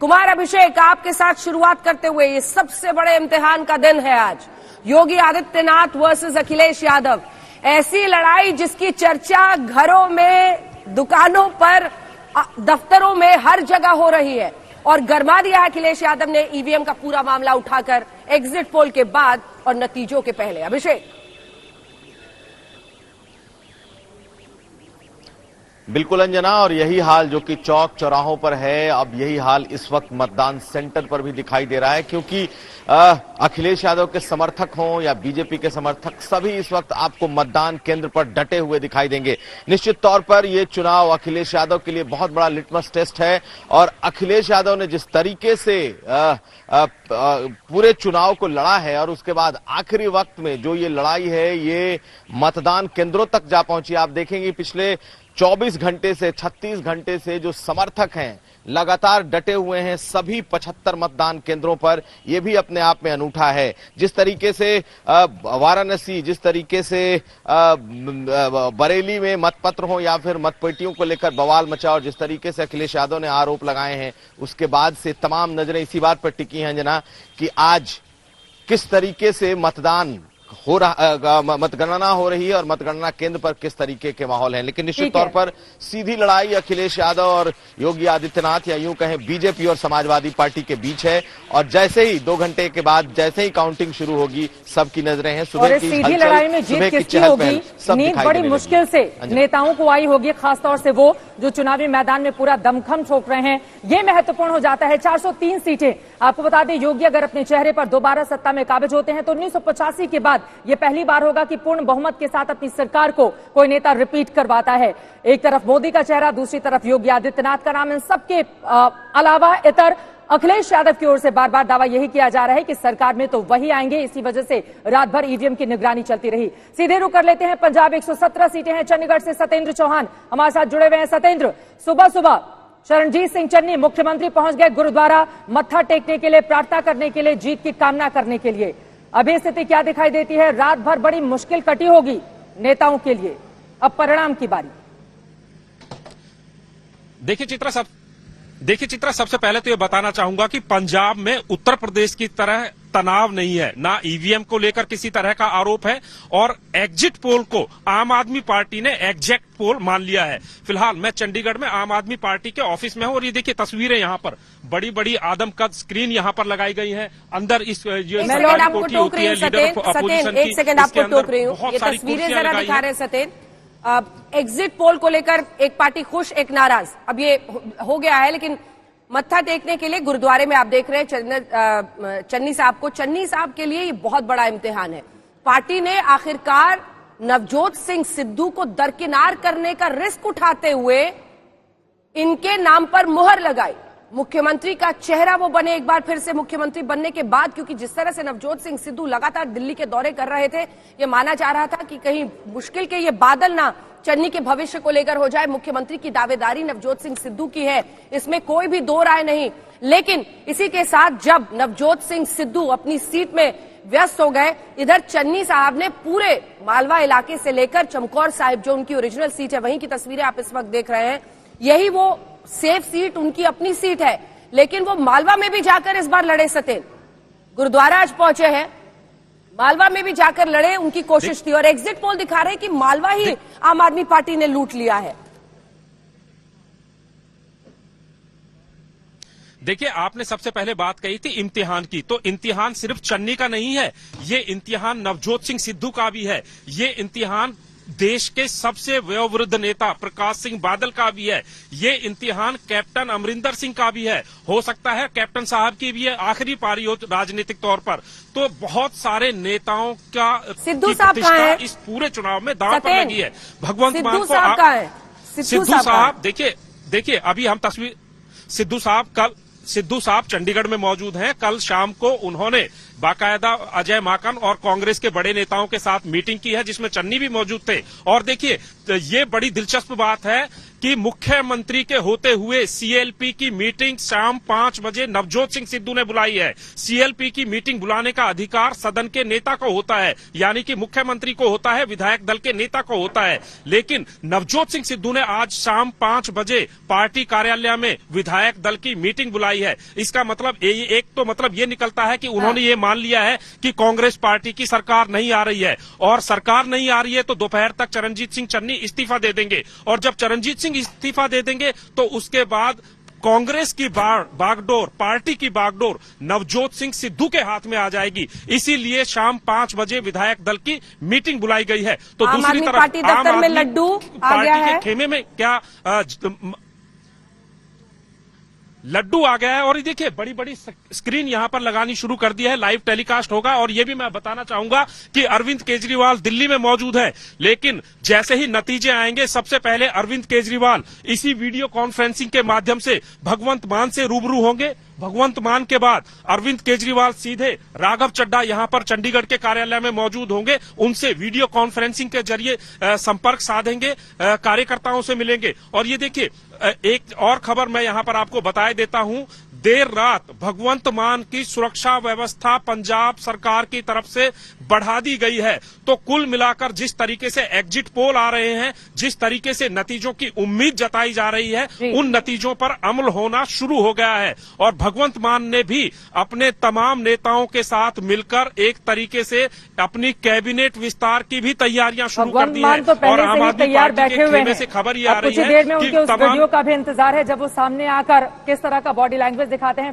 कुमार अभिषेक, आपके साथ शुरुआत करते हुए, ये सबसे बड़े इम्तिहान का दिन है आज, योगी आदित्यनाथ वर्सेस अखिलेश यादव। ऐसी लड़ाई जिसकी चर्चा घरों में, दुकानों पर, दफ्तरों में, हर जगह हो रही है और गरमा दिया अखिलेश यादव ने ईवीएम का पूरा मामला उठाकर एग्जिट पोल के बाद और नतीजों के पहले। अभिषेक, बिल्कुल अंजना, और यही हाल जो कि चौक चौराहों पर है, अब यही हाल इस वक्त मतदान सेंटर पर भी दिखाई दे रहा है, क्योंकि अखिलेश यादव के समर्थक हों या बीजेपी के समर्थक, सभी इस वक्त आपको मतदान केंद्र पर डटे हुए दिखाई देंगे। निश्चित तौर पर यह चुनाव अखिलेश यादव के लिए बहुत बड़ा लिटमस टेस्ट है और अखिलेश यादव ने जिस तरीके से पूरे चुनाव को लड़ा है और उसके बाद आखिरी वक्त में जो ये लड़ाई है ये मतदान केंद्रों तक जा पहुंची। आप देखेंगे पिछले 24 घंटे से 36 घंटे से जो समर्थक हैं लगातार डटे हुए हैं सभी 75 मतदान केंद्रों पर। यह भी अपने आप में अनूठा है। जिस तरीके से वाराणसी, जिस तरीके से बरेली में मतपत्र हो या फिर मतपेटियों को लेकर बवाल मचा और जिस तरीके से अखिलेश यादव ने आरोप लगाए हैं, उसके बाद से तमाम नजरें इसी बात पर टिकी हैं जना कि आज किस तरीके से मतदान हो रहा, मतगणना हो रही है और मतगणना केंद्र पर किस तरीके के माहौल हैं। लेकिन निश्चित तौर पर सीधी लड़ाई अखिलेश यादव और योगी आदित्यनाथ या यूं कहें बीजेपी और समाजवादी पार्टी के बीच है और जैसे ही 2 घंटे के बाद जैसे ही काउंटिंग शुरू होगी, सबकी नजरें हैं सुबह की सीधी लड़ाई में जीत किसकी होगी, नींद बड़ी मुश्किल से नेताओं को आई होगी, खासतौर से वो जो चुनावी मैदान में पूरा दमखम ठोक रहे हैं। ये महत्वपूर्ण हो जाता है। 403 सीटें, आपको बता दें, योगी अगर अपने चेहरे पर दोबारा सत्ता में काबिज होते हैं तो 1985 के बाद ये पहली बार होगा कि पूर्ण बहुमत के साथ अपनी सरकार को कोई नेता रिपीट करवाता है। एक तरफ मोदी का चेहरा, दूसरी तरफ योगी आदित्यनाथ का नाम। इन सबके अलावा इतर अखिलेश यादव की ओर से बार बार दावा यही किया जा रहा है कि सरकार में तो वही आएंगे। इसी वजह से रात भर ईवीएम की निगरानी चलती रही। सीधे रुक कर लेते हैं पंजाब। 117 सीटें हैं। चंडीगढ़ से सतेंद्र चौहान हमारे साथ जुड़े हुए हैं। सतेंद्र, सुबह सुबह शरणजीत सिंह चन्नी मुख्यमंत्री पहुंच गए गुरुद्वारा मत्था टेकने के लिए, प्रार्थना करने के लिए, जीत की कामना करने के लिए। अभी स्थिति क्या दिखाई देती है? रात भर बड़ी मुश्किल कटी होगी नेताओं के लिए। अब परिणाम की बारी। देखिए चित्रा, सबसे पहले तो ये बताना चाहूंगा कि पंजाब में उत्तर प्रदेश की तरह तनाव नहीं है, ना ईवीएम को लेकर किसी तरह का आरोप है और एग्जिट पोल को आम आदमी पार्टी ने एग्जैक्ट पोल मान लिया है। फिलहाल मैं चंडीगढ़ में आम आदमी पार्टी के ऑफिस में हूं और ये देखिए तस्वीरें यहाँ पर बड़ी बड़ी आदमकद स्क्रीन यहाँ पर लगाई गई है। अंदर इस कोठी होती है लीडर ऑफ अपोजिशन की, एक सेकंड आपको टोक रही हूँ, ये तस्वीरें जरा दिखा रहे हैं सतेन। एग्जिट पोल को लेकर एक पार्टी खुश, एक नाराज। अब ये हो गया है, लेकिन मत्था टेकने के लिए गुरुद्वारे में आप देख रहे हैं चन्नी साहब को। चन्नी साहब के लिए ये बहुत बड़ा इम्तिहान है। पार्टी ने आखिरकार नवजोत सिंह सिद्धू को दरकिनार करने का रिस्क उठाते हुए इनके नाम पर मुहर लगाई। मुख्यमंत्री का चेहरा वो बने एक बार फिर से मुख्यमंत्री बनने के बाद, क्योंकि जिस तरह से नवजोत सिंह सिद्धू लगातार दिल्ली के दौरे कर रहे थे, ये माना जा रहा था कि कहीं मुश्किल के ये बादल ना चन्नी के भविष्य को लेकर हो जाए। मुख्यमंत्री की दावेदारी नवजोत सिंह सिद्धू की है, इसमें कोई भी दो राय नहीं। लेकिन इसी के साथ जब नवजोत सिंह सिद्धू अपनी सीट में व्यस्त हो गए, इधर चन्नी साहब ने पूरे मालवा इलाके से लेकर चमकौर साहिब, जो उनकी ओरिजिनल सीट है, वहीं की तस्वीरें आप इस वक्त देख रहे हैं, यही वो सेफ सीट, उनकी अपनी सीट है। लेकिन वो मालवा में भी जाकर इस बार लड़े। सतेन, गुरुद्वारा आज पहुंचे हैं, मालवा में भी जाकर लड़े, उनकी कोशिश थी और एग्जिट पोल दिखा रहे कि मालवा ही आम आदमी पार्टी ने लूट लिया है। देखिए, आपने सबसे पहले बात कही थी इम्तिहान की, तो इम्तिहान सिर्फ चन्नी का नहीं है, ये इम्तिहान नवजोत सिंह सिद्धू का भी है। ये इम्तिहान देश के सबसे वयोवृद्ध नेता प्रकाश सिंह बादल का भी है। ये इम्तिहान कैप्टन अमरिंदर सिंह का भी है, हो सकता है कैप्टन साहब की भी है आखिरी पारी हो राजनीतिक तौर पर। तो बहुत सारे नेताओं का सिद्धू साहब का है इस पूरे चुनाव में दांव पर लगी है। भगवंत मान को सिद्धू साहब देखिए अभी हम तस्वीर सिद्धू साहब चंडीगढ़ में मौजूद हैं। कल शाम को उन्होंने बाकायदा अजय माकन और कांग्रेस के बड़े नेताओं के साथ मीटिंग की है, जिसमें चन्नी भी मौजूद थे। और देखिए, ये बड़ी दिलचस्प बात है कि मुख्यमंत्री के होते हुए सीएलपी की मीटिंग शाम 5 बजे नवजोत सिंह सिद्धू ने बुलाई है। सीएलपी की मीटिंग बुलाने का अधिकार सदन के नेता को होता है, यानी कि मुख्यमंत्री को होता है, विधायक दल के नेता को होता है। लेकिन नवजोत सिंह सिद्धू ने आज शाम 5 बजे पार्टी कार्यालय में विधायक दल की मीटिंग बुलाई है। इसका मतलब एक तो मतलब ये निकलता है कि उन्होंने ये मान लिया है कि कांग्रेस पार्टी की सरकार नहीं आ रही है, और सरकार नहीं आ रही है तो दोपहर तक चरणजीत सिंह चन्नी इस्तीफा दे देंगे, और जब चरणजीत सिंह इस्तीफा दे देंगे तो उसके बाद कांग्रेस की बागडोर, पार्टी की बागडोर नवजोत सिंह सिद्धू के हाथ में आ जाएगी। इसीलिए शाम 5 बजे विधायक दल की मीटिंग बुलाई गई है। तो दूसरी तरफ पार्टी दफ्तर में लड्डू आ गया है, के खेमे में क्या लड्डू आ गया है। और ये देखिए बड़ी बड़ी स्क्रीन यहां पर लगानी शुरू कर दी है, लाइव टेलीकास्ट होगा। और ये भी मैं बताना चाहूंगा कि अरविंद केजरीवाल दिल्ली में मौजूद है, लेकिन जैसे ही नतीजे आएंगे सबसे पहले अरविंद केजरीवाल इसी वीडियो कॉन्फ्रेंसिंग के माध्यम से भगवंत मान से रूबरू होंगे। भगवंत मान के बाद अरविंद केजरीवाल सीधे राघव चड्ढा यहां पर चंडीगढ़ के कार्यालय में मौजूद होंगे, उनसे वीडियो कॉन्फ्रेंसिंग के जरिए संपर्क साधेंगे, कार्यकर्ताओं से मिलेंगे। और ये देखिए एक और खबर मैं यहां पर आपको बताए देता हूं। देर रात भगवंत मान की सुरक्षा व्यवस्था पंजाब सरकार की तरफ से बढ़ा दी गई है। तो कुल मिलाकर जिस तरीके से एग्जिट पोल आ रहे हैं, जिस तरीके से नतीजों की उम्मीद जताई जा रही है, उन नतीजों पर अमल होना शुरू हो गया है। और भगवंत मान ने भी अपने तमाम नेताओं के साथ मिलकर एक तरीके से अपनी कैबिनेट विस्तार की भी तैयारियां शुरू कर दी है। तो और आम आदमी पार्टी के खेमे से खबर ये आ रही है कुछ देर में उनके उस वीडियो का भी इंतजार है, जब वो सामने आकर किस तरह का बॉडी लैंग्वेज दिखाते हैं।